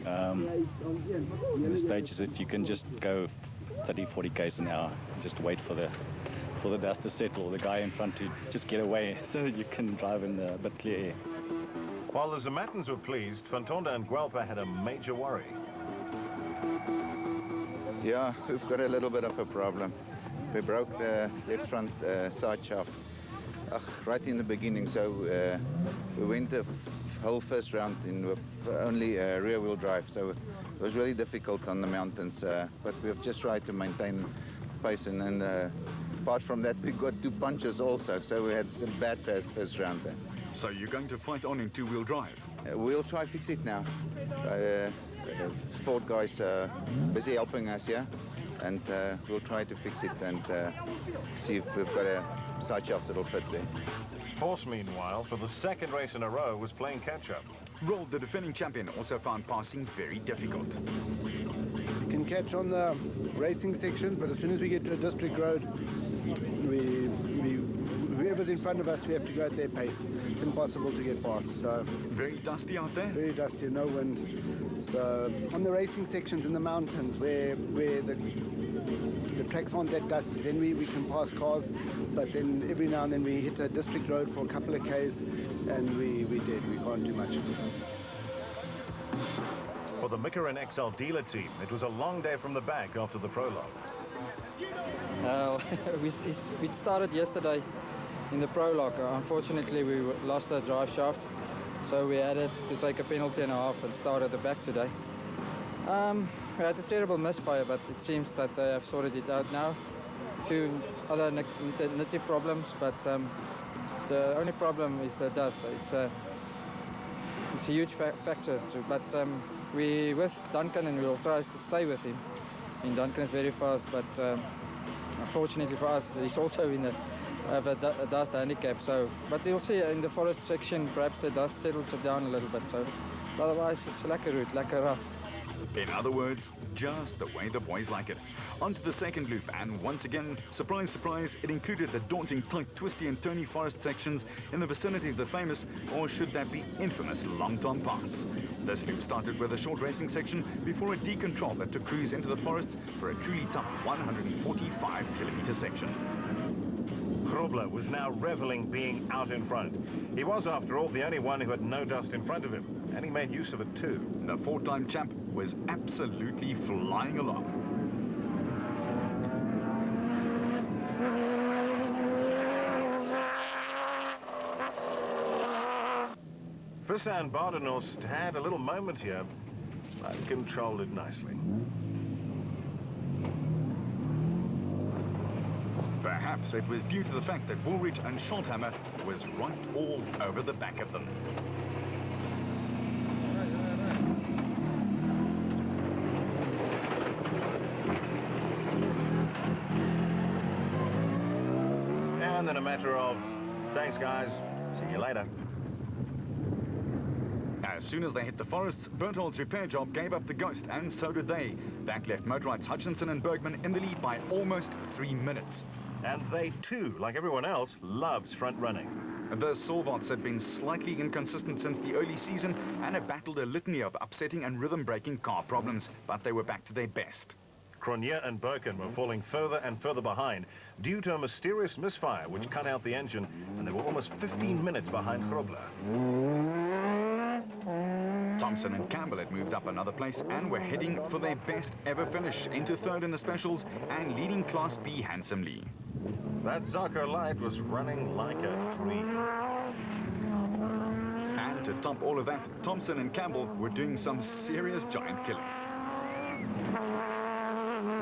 The stage is that you can just go 30-40 k's an hour, just wait for the dust to settle, the guy in front to just get away so that you can drive in a bit clear air. While the Zamattans were pleased, Fantonda and Guelpa had a major worry. Yeah, we've got a little bit of a problem. We broke the left front side shaft right in the beginning, so we went the whole first round in only rear-wheel drive, so it was really difficult on the mountains, but we've just tried to maintain pace, and apart from that, we got 2 punches also, so we had a bad first round there. So you're going to fight on in 2-wheel drive? We'll try fix it now. Ford guys are busy helping us here, and we'll try to fix it and see if we've got a side shaft that'll fit there. Force, meanwhile, for the 2nd race in a row, was playing catch-up. Roll, the defending champion, also found passing very difficult. You can catch on the racing section, but as soon as we get to a district road, whoever whoever's in front of us, we have to go at their pace. It's impossible to get past. So very dusty out there? Very dusty, no wind. So on the racing sections in the mountains where the tracks aren't that dusty, then we can pass cars, but then every now and then we hit a district road for a couple of Ks and we can't do much. For the Mickelin XL dealer team, it was a long day from the back after the prologue. We started yesterday in the prologue. Unfortunately, we lost the drive shaft, so we had to take a penalty and a half and start at the back today. We had a terrible misfire, but it seems that they have sorted it out now. A few other nitty problems, but the only problem is the dust. It's a huge factor too, but we with Duncan, and we'll try to stay with him. I mean, Duncan is very fast, but unfortunately for us, he's also in a dust handicap. So, but you'll see in the forest section, perhaps the dust settles it down a little bit. So, otherwise, it's like a route, like a rough. In other words, just the way the boys like it. On to the second loop, and once again, surprise, surprise, it included the daunting, tight, twisty and turny forest sections in the vicinity of the famous, or should that be infamous, Long Tom Pass. This loop started with a short racing section before a decontrol that took crews into the forests for a truly tough 145-kilometer section. Grobler was now reveling being out in front. He was, after all, the only one who had no dust in front of him, and he made use of it too. The four-time champ was absolutely flying along. Visan Badenhorst had a little moment here, but controlled it nicely. Perhaps it was due to the fact that Woolridge and Scholthammer was right all over the back of them. And then a matter of, thanks guys, see you later. As soon as they hit the forests, Berthold's repair job gave up the ghost, and so did they. That left Motorite's Hutchinson and Bergman in the lead by almost 3 minutes. And they too, like everyone else, loves front running. The Solvots had been slightly inconsistent since the early season and had battled a litany of upsetting and rhythm-breaking car problems, but they were back to their best. Cronje and Birken were falling further and further behind due to a mysterious misfire which cut out the engine, and they were almost 15 minutes behind Grobler. Thompson and Campbell had moved up another place and were heading for their best ever finish, into third in the specials and leading Class B handsomely. That Zarko Light was running like a dream. And to top all of that, Thompson and Campbell were doing some serious giant killing.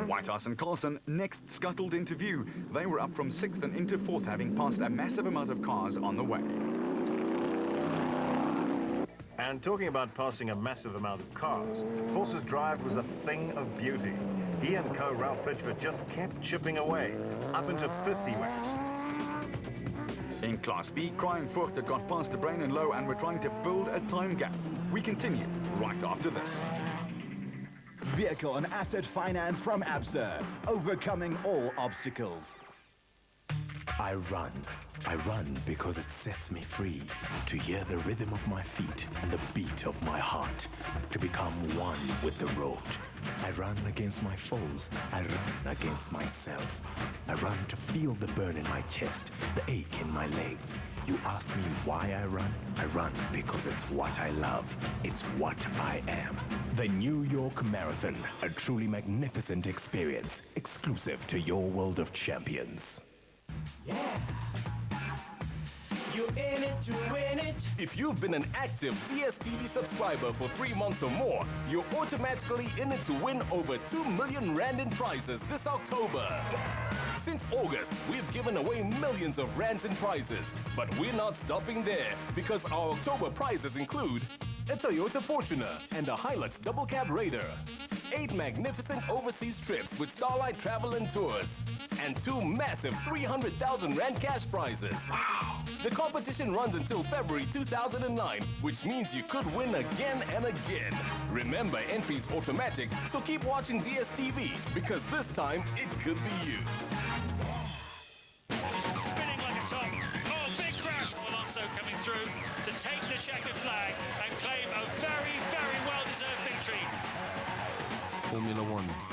Whitehouse and Carlson next scuttled into view. They were up from 6th and into 4th, having passed a massive amount of cars on the way. And talking about passing a massive amount of cars, Force's drive was a thing of beauty. He and co-Ralph Pitchford just kept chipping away. Up into 5th he went. In Class B, Cry and Furcht had got past De Bruyn and Lowe and were trying to build a time gap. We continue right after this. Vehicle and asset finance from ABSA, overcoming all obstacles. I run because it sets me free, to hear the rhythm of my feet and the beat of my heart, to become one with the road. I run against my foes, I run against myself. I run to feel the burn in my chest, the ache in my legs. You ask me why I run because it's what I love, it's what I am. The New York Marathon, a truly magnificent experience, exclusive to your World of Champions. Yeah. You're in it to win it. If you've been an active DSTV subscriber for 3 months or more, you're automatically in it to win over 2 million rand in prizes this October. Since August, we've given away millions of rands in prizes. But we're not stopping there, because our October prizes include a Toyota Fortuner and a Hilux Double Cab Raider, 8 magnificent overseas trips with Starlight Travel and Tours, and 2 massive 300,000 rand cash prizes. Wow! The competition runs until February 2009, which means you could win again and again. Remember, entry's automatic, so keep watching DSTV, because this time it could be you. Spinning like a top.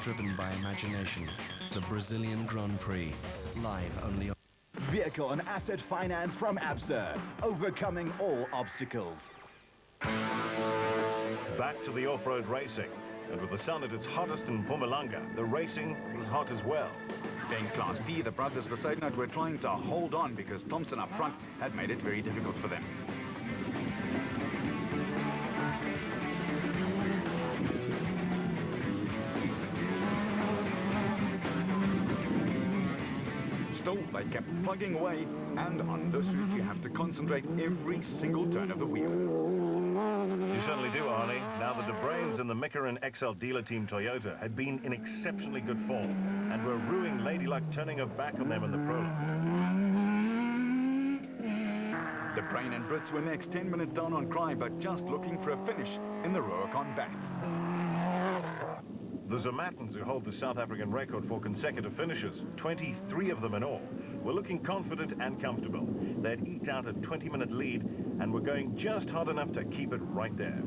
driven by imagination. The Brazilian Grand Prix, live only on... Vehicle and asset finance from ABSA, overcoming all obstacles. Back to the off-road racing. And with the sun at its hottest in Mpumalanga, the racing was hot as well. In Class B, the brothers Besaidnout were trying to hold on because Thompson up front had made it very difficult for them. Still, they kept plugging away, and on this route you have to concentrate every single turn of the wheel. You certainly do, Arnie. Now the De Bruins and the Mickelin XL dealer team Toyota had been in exceptionally good form and were ruining Lady Luck, turning her back on them in the prologue. De Bruin and Brits were next, 10 minutes down on Cry, but just looking for a finish in the Rubicon Bat. The Zermattens, who hold the South African record for consecutive finishes, 23 of them in all, were looking confident and comfortable. They'd eked out a 20-minute lead and were going just hard enough to keep it right there.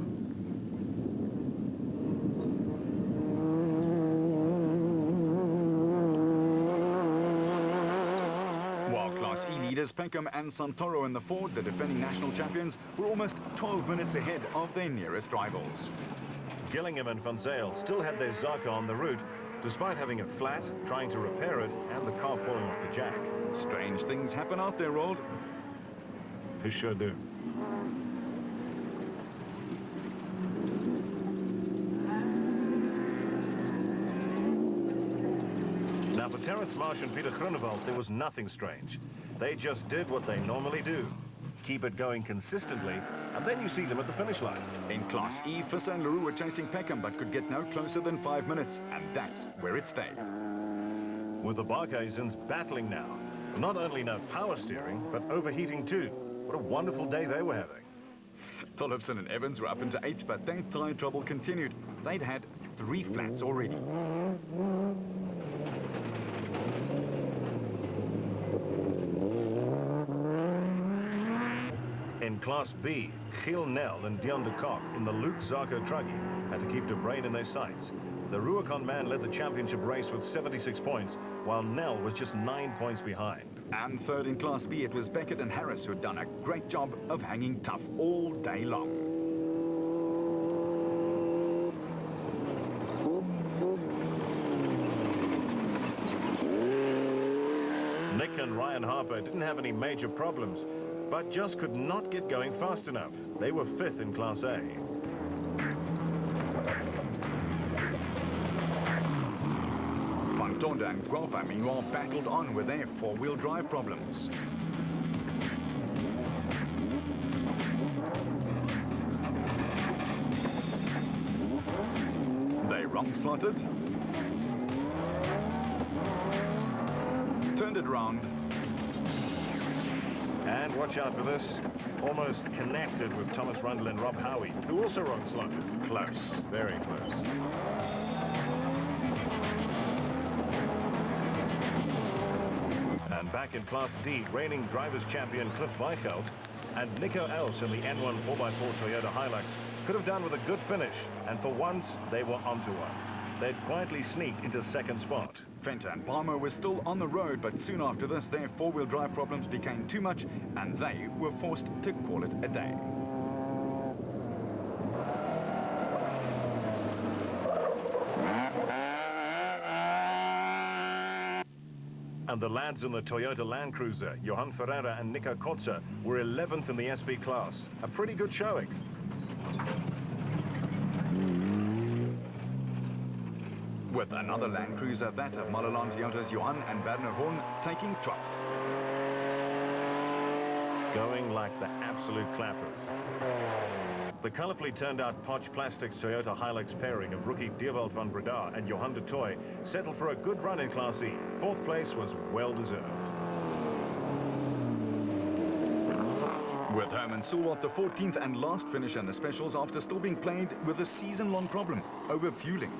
While Class E leaders Peckham and Santoro in the Ford, the defending national champions, were almost 12 minutes ahead of their nearest rivals. Gillingham and Van Zyl still had their Zaka on the route, despite having it flat, trying to repair it, and the car falling off the jack. Strange things happen out there, Rold. They sure do. Now for Terence Marsh and Peter Groenewald, there was nothing strange. They just did what they normally do. Keep it going consistently, and then you see them at the finish line. In Class E, Visser and Leroux were chasing Peckham, but could get no closer than 5 minutes, and that's where it stayed. With the Barkhuizens battling now, not only no power steering, but overheating too. What a wonderful day they were having. Tollefson and Evans were up into 8th, but their tyre trouble continued. They'd had 3 flats already. In Class B, Giel Nel and Dion de Kock in the Luke Zarco Truggy had to keep De Bruin in their sights. The Rubicon man led the championship race with 76 points, while Nel was just 9 points behind. And third in Class B, it was Beckett and Harris who had done a great job of hanging tough all day long. Nick and Ryan Harper didn't have any major problems, but just could not get going fast enough. They were 5th in Class A. Van Tonder and Guelpha, meanwhile, battled on with their 4-wheel drive problems. They wrong-slotted, turned it around, and watch out for this, almost connected with Thomas Rundle and Rob Howie, who also wrong-slotted. Close, very close. And back in Class D, reigning drivers' champion Cliff Weichelt and Nico Els in the N1 4x4 Toyota Hilux could have done with a good finish, and for once, they were onto one. They'd quietly sneaked into 2nd spot. Fenter and Palmer were still on the road, but soon after this, their 4-wheel drive problems became too much, and they were forced to call it a day. And the lads in the Toyota Land Cruiser, Johan Ferreira and Nico Kotze, were 11th in the SP class. A pretty good showing. With another Land Cruiser, that of Malalan Toyota's Johan and Werner Horn, taking 12th. Going like the absolute clappers. The colourfully turned out Potch Plastics Toyota Hilux pairing of rookie Dewald van Breda and Johan de Toy settled for a good run in Class E. 4th place was well deserved. With Herman Sulwat the 14th and last finish in the specials after still being played with a season-long problem, overfueling.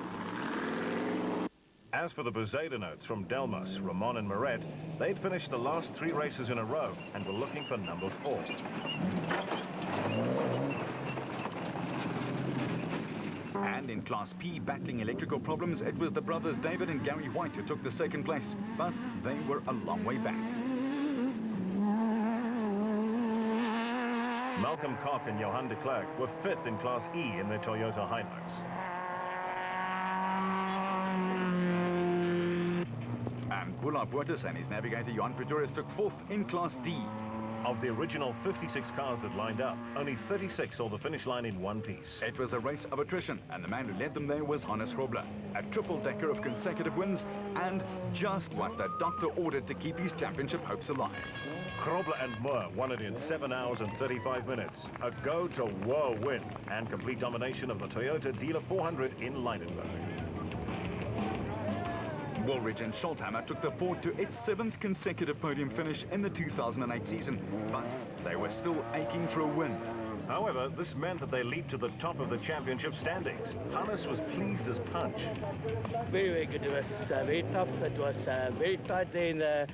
As for the Besaidnout from Delmas, Ramon and Moret, they'd finished the last 3 races in a row and were looking for number 4. And in Class P, battling electrical problems, it was the brothers David and Gary White who took the second place, but they were a long way back. Malcolm Koch and Johan de Klerk were fifth in Class E in their Toyota Hilux. And Gula Buertes and his navigator Johan Pretorius took fourth in Class D. Of the original 56 cars that lined up, only 36 saw the finish line in one piece. It was a race of attrition, and the man who led them there was Hannes Grobler, a triple-decker of consecutive wins, and just what the doctor ordered to keep his championship hopes alive. Grobler and Moore won it in 7 hours and 35 minutes. A go-to-woe win and complete domination of the Toyota Dealer 400 in Leidenburg. Woolridge and Schulthammer took the Ford to its 7th consecutive podium finish in the 2008 season, but they were still aching for a win. However, this meant that they leaped to the top of the championship standings. Hannes was pleased as punch. Very, very good. It was very tough. It was very tight there in the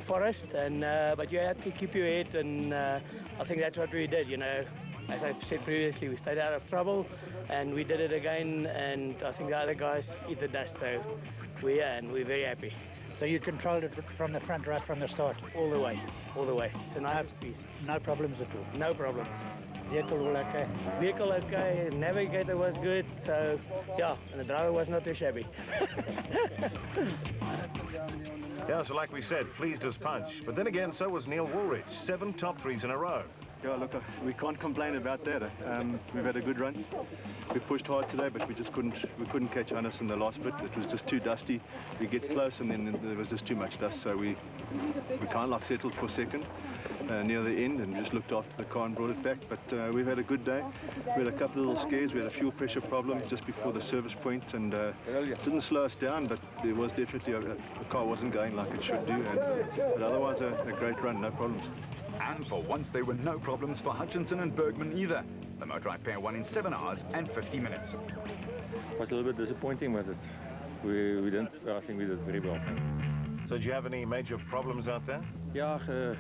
forest, and but you had to keep your head, and I think that's what we did, you know. As I said previously, we stayed out of trouble, and we did it again, and I think the other guys eat the dust, so we're very happy. So you controlled it from the front right from the start? All the way, all the way. It's a nice piece. No problems at all? No problems. Vehicle all okay? Vehicle okay, navigator was good, so yeah, and the driver was not too shabby. Yeah, so like we said, pleased as punch. But then again, so was Neil Woolridge, 7 top 3s in a row. Yeah, look, we can't complain about that. We've had a good run. We pushed hard today, but we couldn't catch Hannes in the last bit. It was just too dusty. We get close, and then there was just too much dust, so we kind of like settled for second near the end and just looked after the car and brought it back. But we've had a good day. We had a couple of little scares. We had a fuel pressure problem just before the service point, and it didn't slow us down, but there was definitely the car wasn't going like it should do. But otherwise, a great run, no problems. And for once, there were no problems for Hutchinson and Bergman either. The motorized pair won in 7 hours and 50 minutes. It was a little bit disappointing with it. We didn't, I think we did very well. So did you have any major problems out there? Yeah, the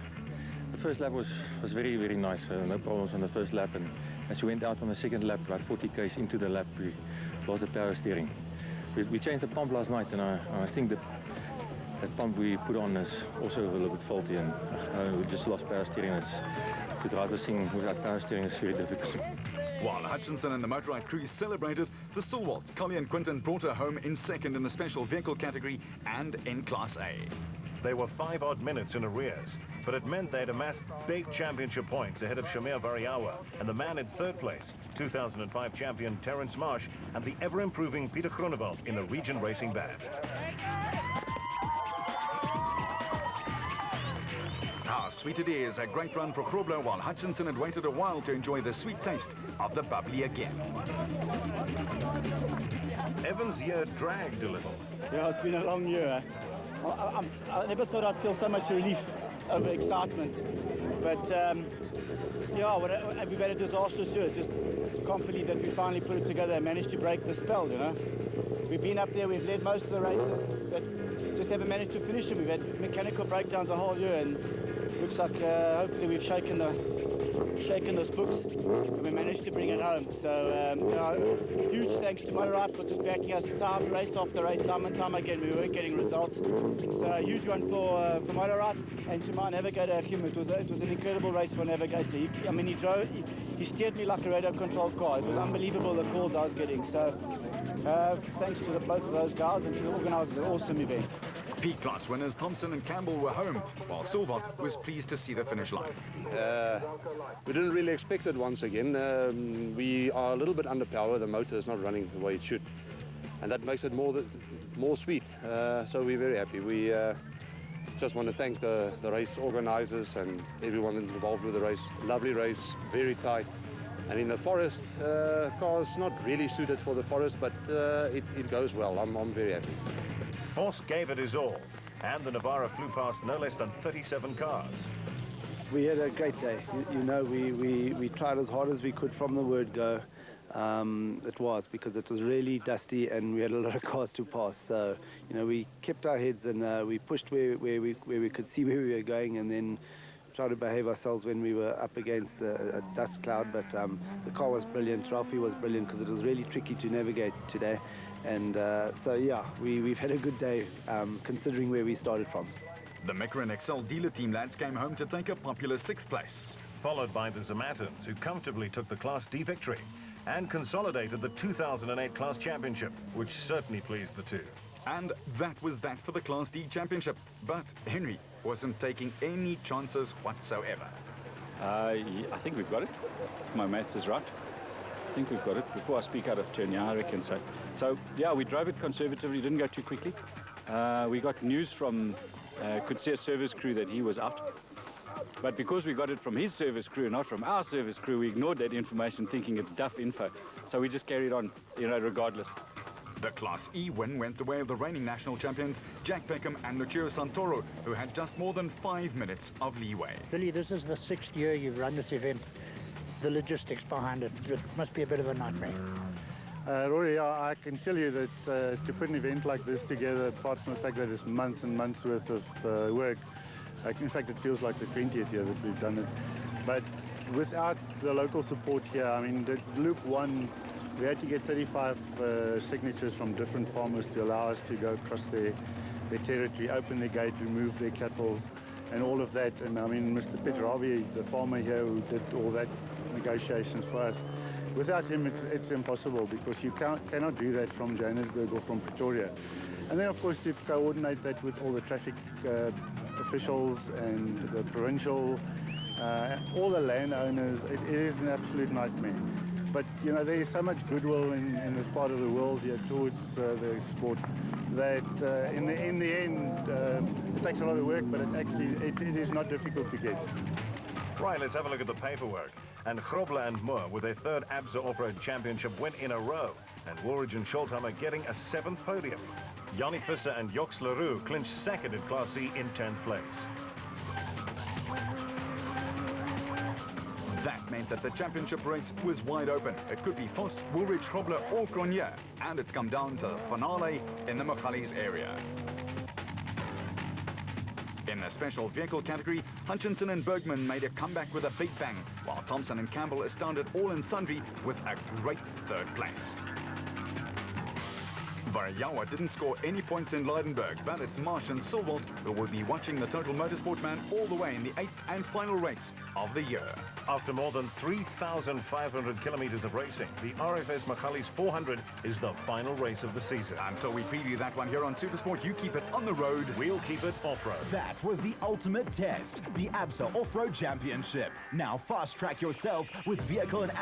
first lap was very, very nice. No problems on the first lap. And as we went out on the second lap, about 40 k's into the lap, we lost the power steering. We changed the pump last night, and I think that pump we put on is also a little bit faulty, and we just lost power steering. To drive this thing without power steering is very difficult. While Hutchinson and the motorized crew celebrated, the Sulwalds, Collie and Quinton brought her home in second in the special vehicle category and in Class A. They were 5 odd minutes in arrears, but it meant they'd amassed big championship points ahead of Shamir Variawa and the man in third place, 2005 champion Terence Marsh, and the ever-improving Peter Groenewald in the Region Racing Bat. How sweet it is, a great run for Grobler, while Hutchinson had waited a while to enjoy the sweet taste of the bubbly again. Evans' year dragged a little. Yeah, it's been a long year. I never thought I'd feel so much relief over excitement. But yeah, we've had a disastrous year. Just can't believe that we finally put it together and managed to break the spell, you know. We've been up there, we've led most of the races, but just haven't managed to finish them. We've had mechanical breakdowns the whole year, and looks like hopefully we've shaken those books and we managed to bring it home. So huge thanks to Motorrad for just backing us race after race, time and time again. We weren't getting results. So a huge one for Motorrad, and to my navigator Kim. It was an incredible race for navigator. He steered me like a radio controlled car. It was unbelievable the calls I was getting. So thanks to both of those guys and to the organisers of an awesome event. P-class winners Thompson and Campbell were home, while Sulwald was pleased to see the finish line. We didn't really expect it once again. We are a little bit underpowered. The motor is not running the way it should, and that makes it more sweet. So we're very happy. We just want to thank the race organisers and everyone involved with the race. Lovely race, very tight. And in the forest, car's not really suited for the forest, but it goes well. I'm very happy. Force gave it his all, and the Navara flew past no less than 37 cars. We had a great day. You know, we tried as hard as we could from the word go. It was because it was really dusty and we had a lot of cars to pass. So, you know, we kept our heads and we pushed where we could see where we were going, and then try to behave ourselves when we were up against a dust cloud, but the car was brilliant. Ralphie was brilliant because it was really tricky to navigate today. And so, yeah, we've had a good day considering where we started from. The Micron Excel dealer team lads came home to take a popular 6th place. Followed by the Zamatans, who comfortably took the Class D victory and consolidated the 2008 Class Championship, which certainly pleased the two. And that was that for the Class D Championship. But Henry wasn't taking any chances whatsoever. I think we've got it. My maths is right. I think we've got it. Before I speak out of turn, yeah, I reckon so. So, yeah, we drove it conservatively, didn't go too quickly. We got news from Kutse's service crew that he was out. But because we got it from his service crew, not from our service crew, we ignored that information thinking it's duff info. So we just carried on, regardless. The Class E win went the way of the reigning national champions, Jack Peckham and Lucio Santoro, who had just more than 5 minutes of leeway. Billy, this is the 6th year you've run this event. The logistics behind it must be a bit of a nightmare. Rory, I can tell you that to put an event like this together, apart from the fact that it's months and months worth of work, in fact it feels like the 20th year that we've done it. But without the local support here, I mean, the Loop 1, we had to get 35 signatures from different farmers to allow us to go across their territory, open their gate, remove their cattle, and all of that. And I mean, Mr. Petravi, the farmer here who did all that negotiations for us, without him it's impossible, because you cannot do that from Johannesburg or from Pretoria. And then of course to coordinate that with all the traffic officials and the provincial, all the landowners, it is an absolute nightmare. But there is so much goodwill in this part of the world here towards the sport that in the end it takes a lot of work, but it is not difficult to get. Right, let's have a look at the paperwork. And Grobler and Moore, with their 3rd ABSA Off-Road Championship win in a row, and Woolridge and Schultheimer getting a 7th podium. Yannick Visser and Jox Leroux clinched 2nd in Class C in 10th place. That meant that the championship race was wide open. It could be Voss, Woolridge, Grobler or Cronje, and it's come down to the finale in the Magalies area. In the special vehicle category, Hutchinson and Bergman made a comeback with a big bang, while Thompson and Campbell astounded all and sundry with a great 3rd place. Varayawa didn't score any points in Leidenburg, but it's Marsh and Silwald who will be watching the Total Motorsport man all the way in the 8th and final race of the year. After more than 3,500 kilometers of racing, the RFS Magalies 400 is the final race of the season. Until we preview that one here on Supersport, you keep it on the road, we'll keep it off-road. That was the ultimate test, the ABSA Off-Road Championship. Now fast track yourself with vehicle and